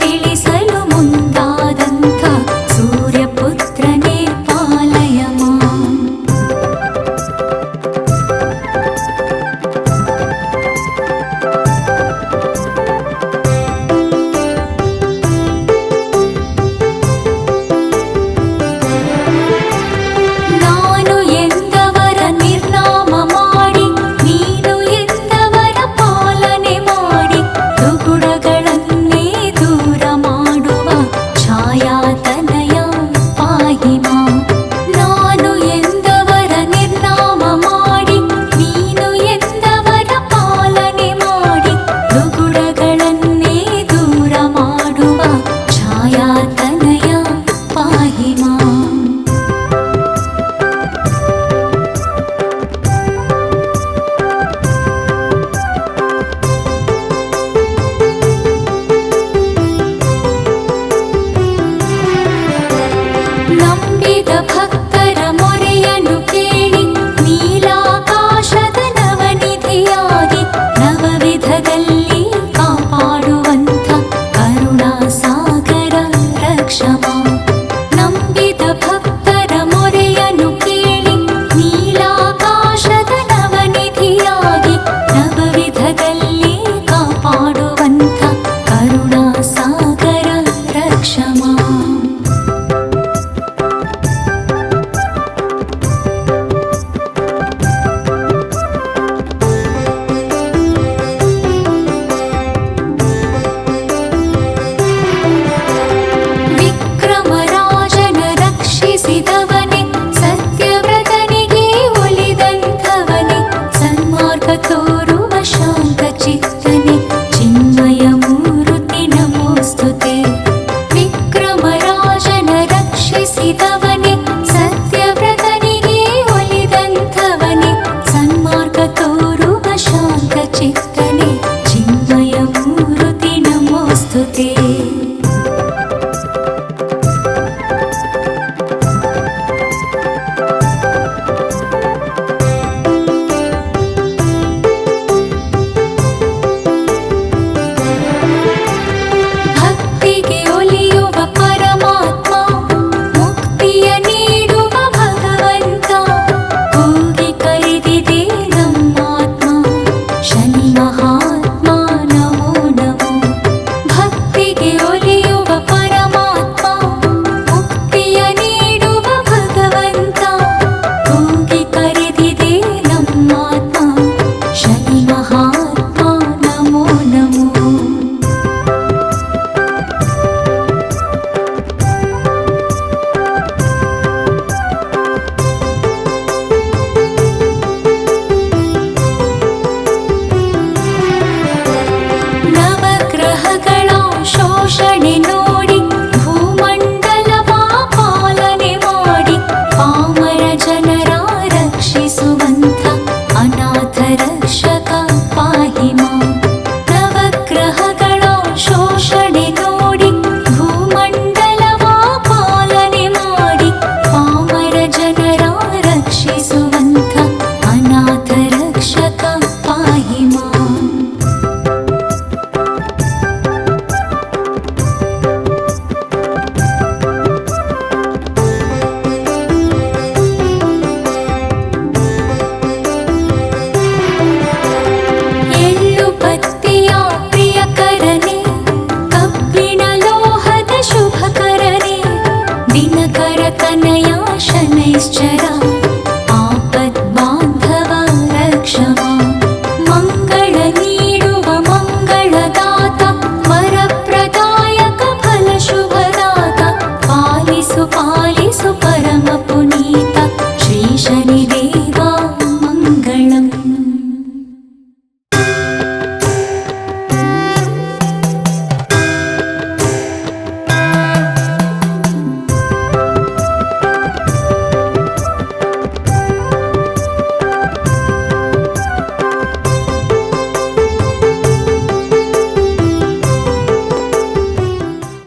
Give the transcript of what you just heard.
ತಿಳಿಸಲು ಮುಂದಾದಂಥ ಸೂರ್ಯಪುತ್ರನೇ ಪಾಲಯ ಮಾಂ. ನಾನು ಎಂದವರ ನಿರ್ನಾಮ ಮಾಡಿ ನೀನು ಎಂದವರ ಪಾಲನೆ ಮಾಡಿ ದುಗುಡಗಳನ್ನೇ ದೂರ ಮಾಡುವ ಛಾಯಾತನಯ ಪಾಹಿ ಮಾಂ. ನಾನು ಎಂದವರ ನಿರ್ನಾಮ ಮಾಡಿ ನೀನು ಎಂದವರ ಪಾಲನೆ ಮಾಡಿ ದುಗುಡಗಳನ್ನೇ ದೂರ ಮಾಡುವ ಛಾಯಾತನಯ ಪಾಹಿ ಮಾಂ. ನಂಬಿದ ಭಕ್ತರ ಮೊರೆಯನ್ನು ಕೇಳಿ ನೀಲಾಕಾಶದ ನವನಿಧಿಯಾಗಿ ನವವಿಧದಲ್ಲಿ ಕಾಪಾಡುವಂಥ ಕರುಣಾಸಾಗರ ರಕ್ಷ ಮಾಂ. ನಂಬಿದ ಭಕ್ತರ ಮೊರೆಯನ್ನು ಕೇಳಿ ನೀಲಾಕಾಶದ ನವನಿಧಿಯಾಗಿ ನವವಿಧದಲ್ಲಿ ಕಾಪಾಡುವಂಥ ಕರುಣಾಸಾಗರ ರಕ್ಷ ಮಾಂ. ವಿಕ್ರಮರಾಜನ ರಕ್ಷಿಸಿದವನೇ ಸತ್ಯವ್ರತನಿಗೆ ಒಲಿದಂಥವನೇ ಸನ್ಮಾರ್ಗ ತೋರುವ ಶಾಂತ ಚಿತ್ತನೆ ಚಿನ್ಮಯ ಮೂರುತಿ ನಮೋಸ್ತುತೆ. ವಿಕ್ರಮರಾಜನ ರಕ್ಷಿಸಿದವನೇ ಸತ್ಯವ್ರತನಿಗೆ ಒಲಿದಂಥವನೇ ಸನ್ಮಾರ್ಗ ತೋರುವ ಶಾಂತ ಚಿತ್ತನೆ ಚಿನ್ಮಯ ಮೂರುತಿ ನಮೋಸ್ತುತೆ. ಭಕ್ತಿಗೆ ಒಲಿಯುವ ಪರಮಾತ್ಮ ಮುಕ್ತಿಯ ನೀಡುವ ಭಗವಂತ ಕೂಗಿ ಕರೆದಿದೆ ನಮ್ಮಾತ್ಮ ಶನಿ ಮಹಾತ್ಮ ನಮೋ ನಮೋ. ಭಕ್ತಿಗೆ ಒಲಿಯುವ ಪರಮಾತ್ಮ ಮುಕ್ತಿಯ ನೀಡುವ ಭಗವಂತ ಕೂಗಿ ಕರೆದಿದೆ ನಮ್ಮಾತ್ಮ ಶನಿ ಮಹಾತ್ಮ ನಮೋ ನಮೋ. ನವಗ್ರಹಗಳ ಶೋಷಣೆ ನೋಡಿ ಭೂಮಂಡಲವ ಪಾಲನೆ ಮಾಡಿ ಪಾಮರ ಜನರ ರಕ್ಷಿಸುವಂಥ ಅನಾಥ ರಕ್ಷಕ ಪಾಹಿ ಮಾಂ. ನವಗ್ರಹಗಳ ಶೋಷಣೆ ನೋಡಿ ಭೂಮಂಡಲವ ಪಾಲನೆ ಮಾಡಿ ಪಾಮರ ಜನರ ರಕ್ಷಿಸುವಂಥ ಅನಾಥ ರಕ್ಷಕ ಪಾಹಿ ಮಾಂ. ಎಳ್ಳು ಬತ್ತಿಯ ಪ್ರಿಯಕರನೇ ಕಬ್ಬಿಣ ಲೋಹದ ಶುಭಕರನೇ ದಿನಕರ ತನಯ ಶನೈಶ್ಚರ